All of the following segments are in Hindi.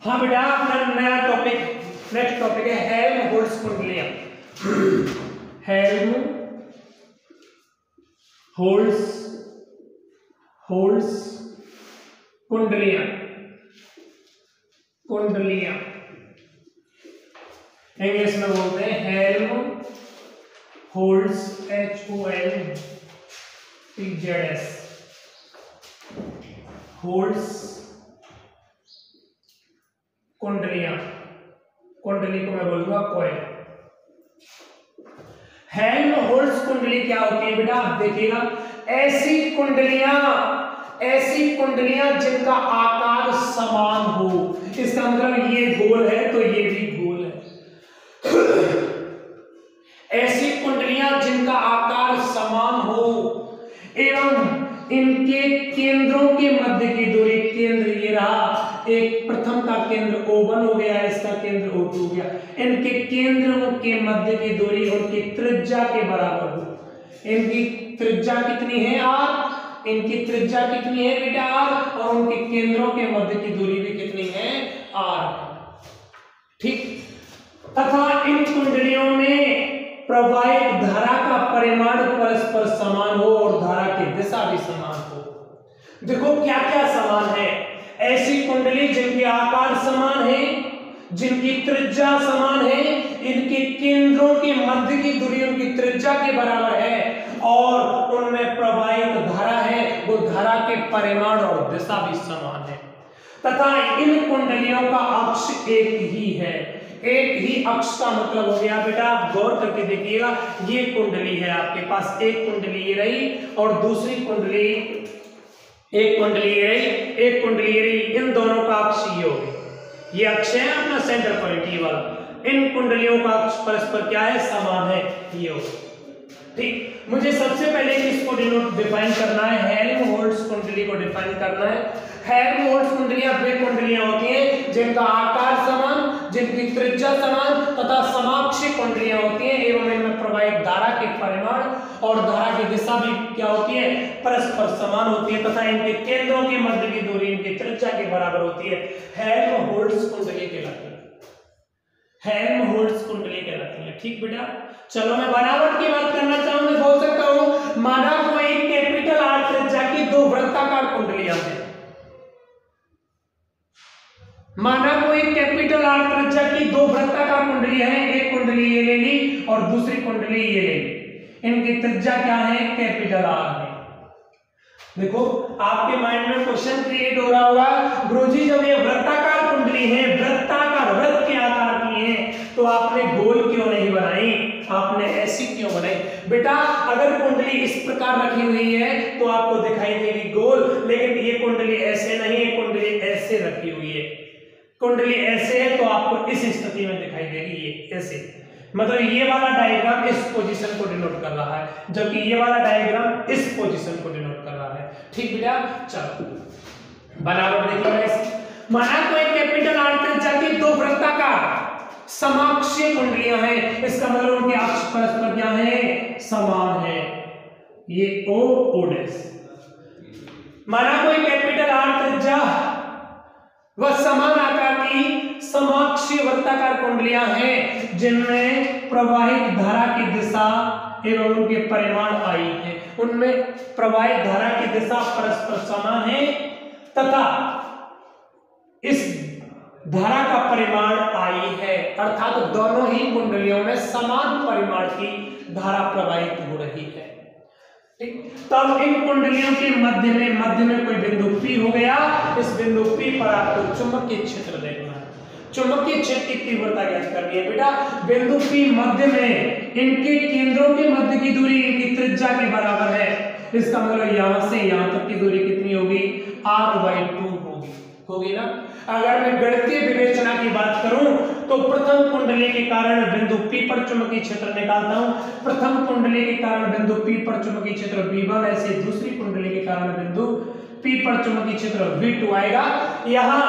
हाँ बेटा, अपना नया टॉपिक, नेक्स्ट टॉपिक है हेल्महोल्ट्ज कुंडलियां। हेल्महोल्ट्ज कुंडलियां, कुंडलियां इंग्लिश में बोलते हैं हेल्महोल्ट्ज, HOLTZS, होल्ड्स कुंडलियां, कुंडली को मैं बोलूंगा कॉइल। हेल्महोल्ट्ज कुंडली क्या होती है बेटा, आप देखिएगा, ऐसी कुंडलियां जिनका आकार समान हो। इसका मतलब ये गोल है तो ये भी गोल है। ऐसी कुंडलियां जिनका आकार समान हो एवं इनके केंद्रों के मध्य की दूरी, केंद्र ये रहा, एक प्रथम का केंद्र O1 हो गया, इसका केंद्र O2 हो गया, इनके केंद्रों के मध्य की दूरी उनकी त्रिज्या के बराबर हो। इनकी त्रिज्या कितनी है R, इनकी त्रिज्या कितनी है बेटा R, और उनके केंद्रों के मध्य की दूरी भी कितनी है R। ठीक, तथा इन कुंडलियों में प्रवाहित धारा का परिमाण परस्पर समान हो और धारा की दिशा भी समान हो। देखो क्या क्या समान है, ऐसी कुंडली जिनके आकार समान है, जिनकी त्रिज्या समान है, इनके केंद्रों के मध्य की दूरी उनकी त्रिज्या के बराबर है और उनमें प्रवाहित धारा है, वो धारा के परिमाण और दिशा भी समान है। तथा इन कुंडलियों का अक्ष एक ही है। एक ही अक्ष का मतलब हो गया बेटा, आप गौर करके देखिएगा, ये कुंडली है आपके पास, एक कुंडली ये रही और दूसरी कुंडली, एक कुंडली ये रही, एक कुंडली ये रही, इन दोनों का अक्ष ये हो गया, ये अक्ष है अपना सेंटर पॉइंट ये वाला। इन कुंडलियों का अक्ष परस्पर क्या है, समान है, ये हो। ठीक, मुझे सबसे पहले इसको डिफाइन करना है, हेल्महोल्ट्ज कुंडली को डिफाइन करना है। हेल्महोल्ट्ज कुंडलियां वे कुंडलियां होती हैं जिनका आकार समान, जिनकी त्रिज्या समान तथा समाक्षी कुंडलियां होती हैं एवं इनमें प्रवाहित धारा के परिमाण और धारा की दिशा भी क्या होती है, परस्पर समान होती है तथा इनके केंद्रों के मध्य की दूरी इनकी त्रिज्या के बराबर होती है। हेल्महोल्ट्ज कुंडली कहलाती है, हेल्महोल्ट्ज कुंडली कहलाती है। ठीक बेटा, चलो मैं बनावट की बात करना चाहूंगा, बोल सकता हूं, माना कोई कैपिटल R त्रिज्या की दो वृत्ताकार कुंडलियां हैं। माना कोई कैपिटल R त्रिज्या की दो वृत्ताकार कुंडलियां हैं, एक कुंडली ये ले ली और दूसरी कुंडली ये ले ली, इनकी त्रिज्या क्या है, कैपिटल R है। देखो आपके माइंड में क्वेश्चन क्रिएट हो रहा होगा, गुरुजी जब ये वृत्ताकार कुंडली है, वृत्ताकार वृत्त के आकार की है, तो आपने गोल क्यों नहीं बनाई, आपने ऐसी क्यों बनाई? बेटा अगर कुंडली इस प्रकार रखी हुई है तो आपको दिखाई देगी गोल, लेकिन ये कुंडली ऐसे नहीं है, कुंडली ऐसे रखी हुई है। कुंडली ऐसे है तो आपको इस स्थिति में दिखाई देगी, ये ऐसे, मतलब ये वाला डायग्राम इस पोजीशन को डिनोट कर रहा है, जबकि ये वाला डायग्राम इस पोजीशन को डिनोट कर रहा है। ठीक बेटा, चलो बनावट देखिए। माना कोई कैपिटल R त्रिज्या की दो वृत्ताकार समाक्षीय कुंडलियां हैं, इसका मतलब उनके अक्ष परस्पर क्या है, समान है, ये O डैश। माना कोई कैपिटल R त्रिज्या वह समान आकार की समाक्षीय वृत्ताकार कुंडलियां हैं जिनमें प्रवाहित धारा की दिशा एवं उनके परिमाण आई है, उनमें प्रवाहित धारा की दिशा परस्पर समान है तथा इस धारा का परिमाण आई है, अर्थात दोनों ही कुंडलियों में समान परिमाण की धारा प्रवाहित हो रही है। ठीक, तब इन कुंडलियों के मध्य में कोई बिंदु P हो गया, इस बिंदु P पर आपको चुंबकीय क्षेत्र देखना है, चुंबकीय क्षेत्र की तीव्रता ज्ञात करनी है। बेटा बिंदु P मध्य में, इनके केंद्रों के मध्य की दूरी इनकी त्रिज्या के बराबर है, इसका मतलब यहां से यहां तक की दूरी कितनी होगी, R/2 होगी ना। अगर मैं गणितीय विवेचना की बात करूं तो प्रथम कुंडली के कारण बिंदु P पर चुंबकीय क्षेत्र निकालता हूं, प्रथम कुंडली के कारण बिंदु P पर चुंबकीय क्षेत्र V1, ऐसे दूसरी कुंडली के कारण बिंदु P पर चुंबकीय क्षेत्र V2 आएगा। यहां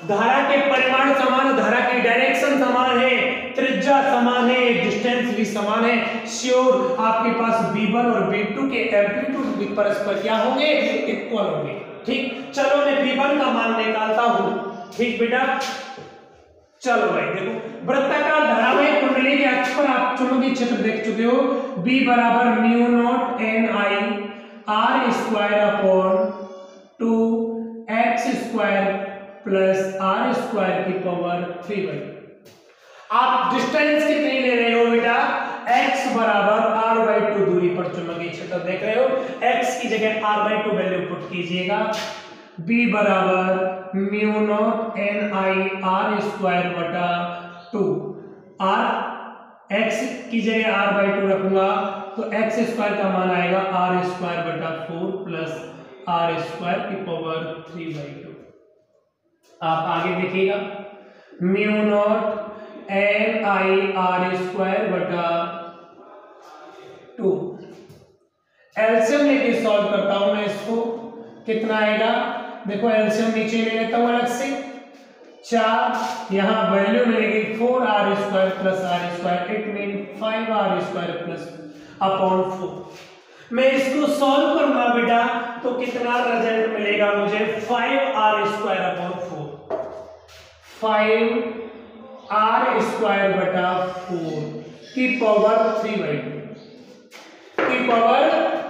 धारा के परिमाण समान, धारा की डायरेक्शन समान है, त्रिज्या समान है, डिस्टेंस भी समान है, श्योर आपके पास V1 और V2 के एम्पलीट्यूड भी परस्पर क्या होंगे, इक्वल होंगे। ठीक, चलो मैं V1 का मान निकालता हूं, ठीक बेटा, चलो भाई देखो वृत्ताकार धारावाहिक कुंडली के अक्ष पर आप चुंबकीय क्षेत्र देख चुके हो, B बराबर mu naught N I R square upon 2 X square plus R square की पावर 3/2। आप डिस्टेंस कितनी ले रहे हो बेटा, x बराबर r/2 दूरी पर चुंबकीय क्षेत्र देख रहे हो, x की जगह r/2 वैल्यू पुट कीजिएगा। B बराबर mu naught N I R square बटा 2 r x की जगह r/2 रखूंगा तो x स्क्वायर का मान आएगा r स्क्वायर बटा 4 प्लस r स्क्वायर की पावर 3/2। आप आगे देखिएगा, mu naught N I R square बटा 2, एलसीएम लेके सॉल्व करता हूं मैं इसको, कितना आएगा देखो, एलसीएम नीचे ले लेता हूं अलग से, 4 यहां वैल्यू मिलेगी 4r square plus r square, it mean 5r square plus upon 4। मैं इसको सॉल्व करूंगा बेटा तो कितना रिजल्ट मिलेगा मुझे, 5r square upon 4, 5r square बटा 4 की पावर 3/2 की पावर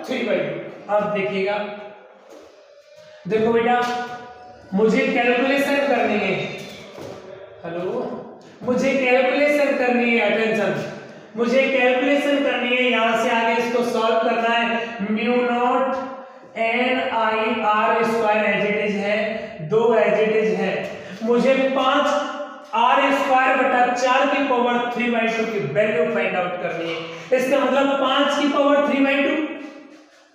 3/2। अब देखिएगा, देखो बेटा मुझे कैलकुलेशन करनी है, हेलो मुझे कैलकुलेशन करनी है, अटेंशन मुझे कैलकुलेशन करनी है, यहां से आगे इसको सॉल्व करना है। Mu naught N I R square as it is है, 2 एज इट इज है, मुझे 5r स्क्वायर बटा 4 की पावर 3/2 की वैल्यू फाइंड आउट करनी है। इसका मतलब 5 की पावर 3/2,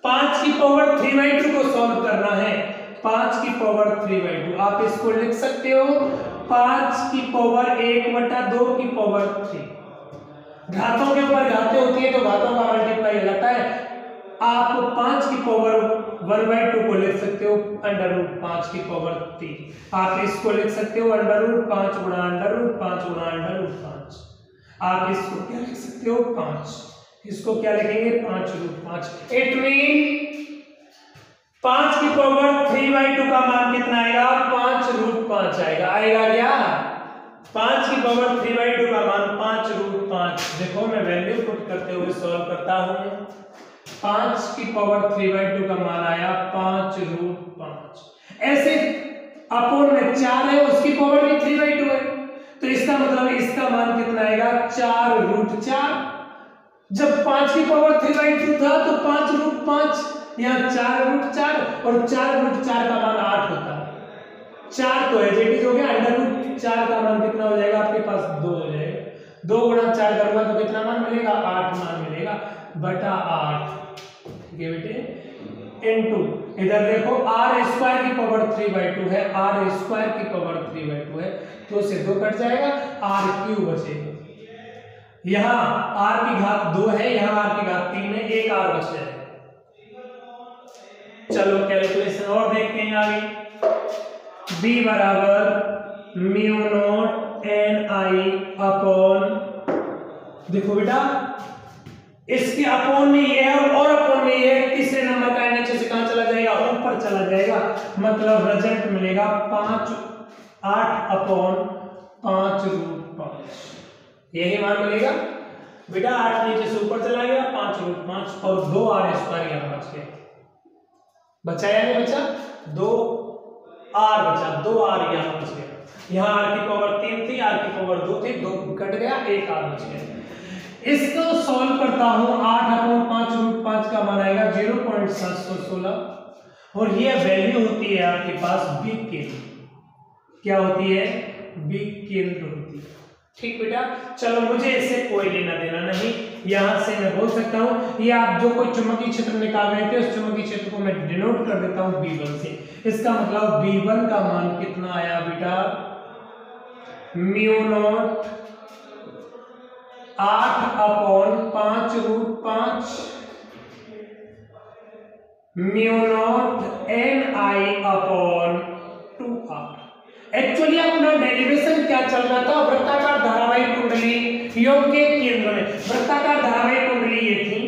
5 की पावर 3/2 को सॉल्व करना है, 5 की पावर 3/2। आप इसको लिख सकते हो 5 की पावर 1/2 की पावर 3। घातों के ऊपर घातें होती है तो घातों का मल्टीप्लाई हो जाता है। आप 5 की पावर 1/2 को लिख सकते हो √5 की पावर 3। आप इसको लिख सकते हो √5 गुणा √5 गुणा √5। आप इसको क्या लिख सकते हो 5, इसको क्या लिखेंगे 5√5। इट मीन 5 की पावर 3/2 का मान कितना आएगा, 5√5 आएगा। आएगा क्या, 5 की पावर 3/2 का मान 5√5। देखो मैं वैल्यू पुट करते हुए सॉल्व करता हूं, 5 की पावर 3/2 का मान आया 5√5। ऐसे अपोन में 4 है, उसकी पावर भी 3/2 है, तो इसका मतलब इसका मान कितना आएगा 4√4। जब 5 की पावर 3/2 था तो 5√5, यहाँ 4√4 और 4√4 का मान 8 होता है। 4 तो एजेटिव हो गया, √4 का मान कितना हो जाएगा आपके पास 2 हो जाएगा। 2 गुणा 4 करूंगा तो कितना मान मिलेगा, 8 मान मिलेगा बटा 8। ठीक है बेटे, इनटू इधर देखो r स्क्वायर की पावर 3/2 है, r स्क्वायर की पावर 3/2 है, तो से 2 कट जाएगा, r³ बचेगा। यहाँ r की घात 2 है, यहाँ r की घात 3 है, एक r बच जाएगा। चलो कैलकुलेशन और देखते हैं आगे। b बराबर म्यू नॉट एन आई अपॉन, देखो बेटा इसके अपॉन में ये है और अपॉन में ये है, तीसरे नंबर का नीचे से कहां चला जाएगा, ऊपर चला जाएगा, मतलब रिजल्ट मिलेगा 8 अपॉन 5√5। यही मान मिलेगा बेटा, 8 नीचे से ऊपर चला गया, 5√5 और 2r स्क्वायर यहां बच गया। बचा या नहीं बचा, 2r बचा, 2r यहां बच गया। यहाँ r की पावर 3 थी, r की पावर 2 थी, 2 कट गया, एक r बच गया। इसको सॉल्व करता हूं, 8 अपॉन 5√5 का मान आएगा 0.716 और ये वैल्यू होती है आपके पास बिग केंद्र। क्या होती है, बिग केंद्र होती है। ठीक बेटा, चलो मुझे इससे कोई लेना देना नहीं, यहां से मैं बोल सकता हूं ये आप जो कोई चुंबकीय क्षेत्र निकाल रहे थे उस चुंबकीय क्षेत्र को मैं डिनोट कर देता हूं B1 से। इसका मतलब B1 का मान कितना आया बेटा, mu naught 8 upon 5√5 mu naught N आई अपॉन 2r। एक्चुअली अपना डेरिवेशन क्या चल रहा था, वृत्ताकार धारावाहिक कुंडली योग के केंद्र में वृत्ताकार धारावाहिक कुंडली ये थी,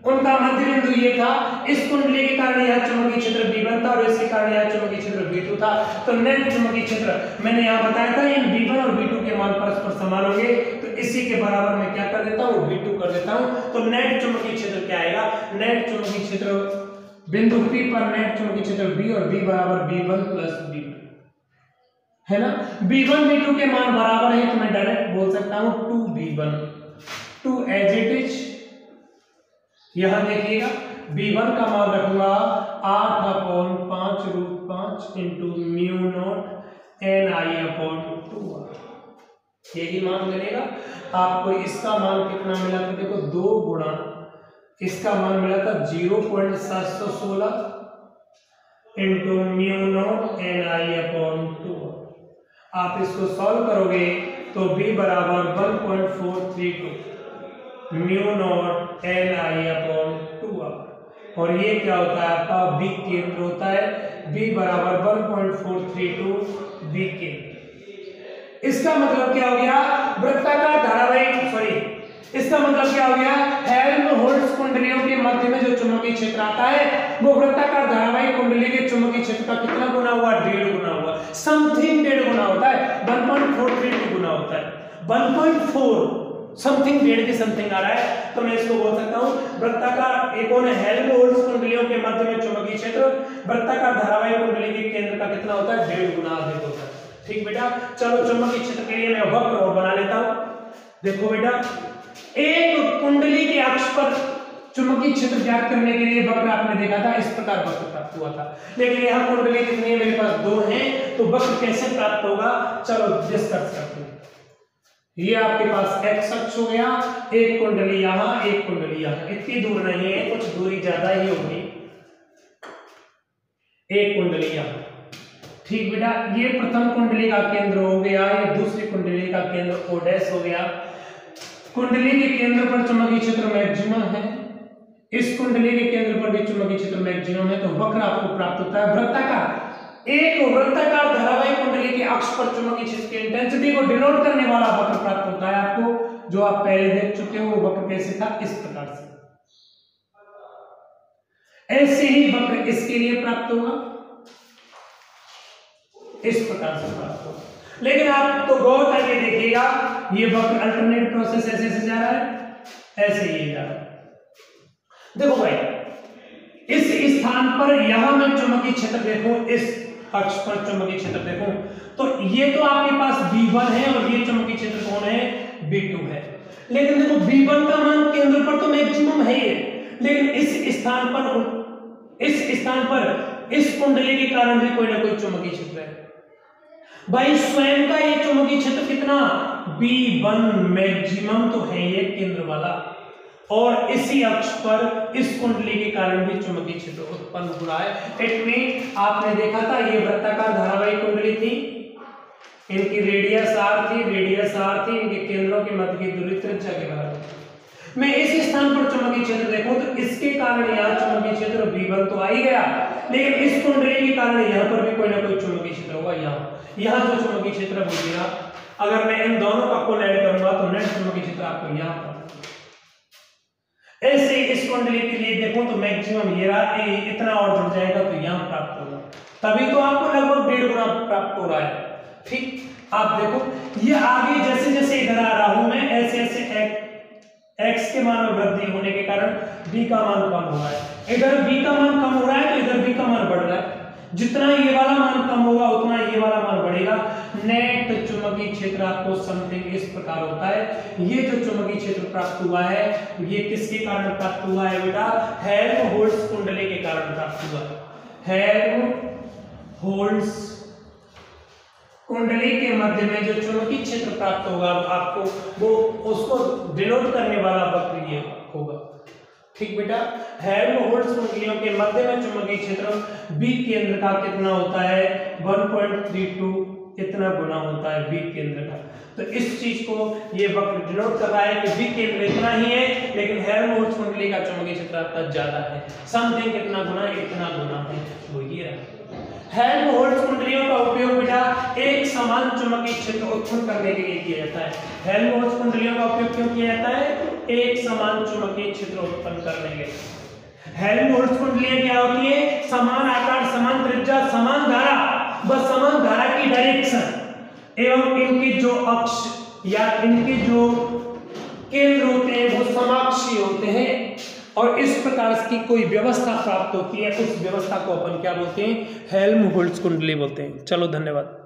उनका मध्य बिंदु ये था, इस कुंडली के कारण यह चुंबकीय क्षेत्र V1 था और इसके कारण यह चुंबकीय क्षेत्र V2 था। तो नेट चुंबकीय क्षेत्र मैंने यहाँ बताया था इन V1 और V2 के मान परस्पर समान होंगे, तो इसी के बराबर मैं क्या कर देता हूँ, V2 कर देता हूँ। तो नेट चुंबकीय क्षेत्र क्या आएगा, नेट चुंबकीय क्षेत्र बिंदु P पर नेट चुंबकीय क्षेत्र B और B बराबर V1 प्लस V2 है ना। V1 V2 के मान बराबर है तो मैं डायरेक्ट बोल सकता हूँ 2V1 2 एज इट इज। यहां देखिएगा V1 का मान रखूंगा 8/5√5 इंटू म्यू नॉट NI/2। यही मान मिलेगा आपको। इसका मान कितना मिला था, देखो 2 गुणा इसका मान मिला था 0.716 इंटू म्यू नॉट NI/2। आप इसको सॉल्व करोगे तो B बराबर 1.432 म्यू नॉट NI/2 और ये क्या होता है आपका B केंद्र होता है। B बराबर 1.432 B केंद्र। इसका मतलब क्या हो गया, वृत्ताकार धारावाहिक इसका मतलब क्या हो गया, हेल्महोल्ट्ज कुंडलियों के मध्य में जो चुंबकीय क्षेत्र आता है वो वृत्ताकार धारावाहिक कुंडली के चुंबकीय क्षेत्र का कितना गुना हुआ, 1.5 गुना हुआ। समथिंग 1.5 गुना होता है, 1.432 गुना होता है। 1.4 समथिंग 1.5 के समथिंग आ रहा है, तो मैं इसको बोल सकता हूँ वृत्ताकार। एक और हेल्महोल्ट्ज कुंडलियों के मध्य में चुंबकीय क्षेत्र वृत्ताकार धारावाहिक कुंडली के केंद्र का कितना होता है, 1.5 गुना अधिक होता है। ठीक बेटा, चलो चुंबकीय क्षेत्र के लिए मैं वक्र और बना लेता हूँ। देखो बेटा, एक कुंडली के अक्ष पर चुंबकीय क्षेत्र ज्ञात करने के लिए वक्र आपने देखा था, इस प्रकार वक्र प्राप्त हुआ था। लेकिन यहाँ कुंडली कितनी है, मेरे पास 2 हैं, तो वक्र कैसे प्राप्त होगा, चलो डिस्कस करते हैं। ये आपके पास x अक्ष हो गया, एक कुंडली यहाँ, एक कुंडली यहाँ, इतनी दूर नहीं है, कुछ दूरी ज्यादा ही होगी। एक कुंडली यहाँ, ठीक बेटा, ये प्रथम कुंडली का केंद्र हो गया, ये दूसरी कुंडली का केंद्र O' हो गया। कुंडली के केंद्र पर चुंबकीय क्षेत्र मैक्सिमम है, इस कुंडली के केंद्र पर भी चुंबकीय क्षेत्र मैक्सिमम है, तो वक्र आपको प्राप्त होता है वृत्ताकार। एक वृत्ताकार धारावाहिक कुंडली के अक्ष पर चुंबकीय क्षेत्र की इंटेंसिटी को डिनोट करने वाला वक्र प्राप्त होता है आपको, जो आप पहले देख चुके हो। वो वक्र कैसे था, इस प्रकार से। ऐसे ही वक्र इसके लिए प्राप्त होगा, इस प्रकार से प्राप्त होगा। लेकिन आप तो गौर करके देखिएगा, ये वक्र अल्टरनेट प्रोसेस ऐसे से जा रहा है, ऐसे ही जा रहा है। देखो भाई, इस स्थान पर यहां मैं चुंबकीय क्षेत्र देखूं, इस अक्ष पर चुंबकीय क्षेत्र देखूं, तो ये तो आपके पास V1 है और ये चुंबकीय क्षेत्र कौन है, V2 है। लेकिन देखो V1 का मान केंद्र पर तो मैक्सिमम है ही, लेकिन इस स्थान पर इस कुंडली के कारण भी कोई ना कोई चुंबकीय क्षेत्र है। भाई स्वयं का ये चुंबकीय क्षेत्र कितना, V1 मैक्सिमम तो है ये केंद्र वाला, और इसी अक्ष पर इस कुंडली के कारण भी चुंबकीय क्षेत्र उत्पन्न हो रहा है। इट मीन आपने देखा था ये वृत्ताकार धारावाहिक कुंडली थी, इनकी रेडियस r थी, इनके केंद्रों के मध्य की दूरी त्रिज्या के बराबर। मैं इस स्थान पर चुंबकीय क्षेत्र देखूं तो इसके कारण यहाँ चुंबकीय क्षेत्र V1 तो आ ही गया, लेकिन इस कुंडली के कारण यहाँ पर भी कोई ना कोई चुंबकीय क्षेत्र होगा। यहाँ जो चुंबकीय क्षेत्र बोलिएगा, अगर मैं इन दोनों का को ऐड करूंगा तो नेट चुंबकीय क्षेत्र आपको यहाँ प्राप्त होगा। ऐसे इस कुंडली के लिए देखो तो मैक्सिमम ये रहा, इतना और जुड़ जाएगा तो यहाँ प्राप्त होगा, तभी तो आपको लगभग 1.5 गुना प्राप्त हो रहा है। ठीक, आप देखो ये आगे जैसे जैसे इधर आ रहा हूं मैं, ऐसे ऐसे x के मान में वृद्धि होने के कारण b का मान कम हो रहा है। इधर b का मान कम हो रहा है तो इधर b का मान बढ़ रहा है। जितना ये वाला मान कम होगा उतना ये वाला मान बढ़ेगा। नेट चुंबकीय क्षेत्र आपको समथिंग इस प्रकार होता है। ये जो चुंबकीय क्षेत्र प्राप्त हुआ है ये किसके कारण प्राप्त हुआ है बेटा, हेल्महोल्ट्ज कुंडली के कारण प्राप्त हुआ है। हेल्महोल्ट्ज कुंडली के मध्य में जो चुंबकीय क्षेत्र प्राप्त होगा आपको, वो उसको डिनोट करने वाला वक्र ये होगा। ठीक बेटा, हेल्महोल्ट्ज कुंडलियों के मध्य में चुंबकीय क्षेत्र B केंद्र का कितना होता है, 1.32 इतना गुना होता है B केंद्र का। तो इस चीज को ये वक्र डिनोट कर रहा है कि B केंद्र इतना ही है, लेकिन हेल्महोल्ट्ज कुंडली का चुंबकीय क्षेत्र आपका ज्यादा है। समथिंग कितना गुना, इतना गुना है, वो ये रहा। हेल्महोल्ट्ज कुंडलियों का उपयोग बेटा एक समान चुंबकीय क्षेत्र उत्पन्न करने के लिए किया जाता है। हेल्महोल्ट्ज कुंडलियों का उपयोग क्यों किया जाता है? एक समान चुंबकीय क्षेत्र उत्पन्न करने के लिए। हेल्महोल्ट्ज कुंडलियां क्या होती है? समान आकार, समान त्रिज्या, समान धारा, बस समान धारा की डायरेक्शन एवं इनके जो अक्ष या इनके जो केंद्र होते हैं वो समाक्षीय होते हैं और इस प्रकार की कोई व्यवस्था प्राप्त होती है, उस व्यवस्था को अपन क्या बोलते हैं? हेल्महोल्ट्ज कुंडली बोलते हैं। चलो धन्यवाद।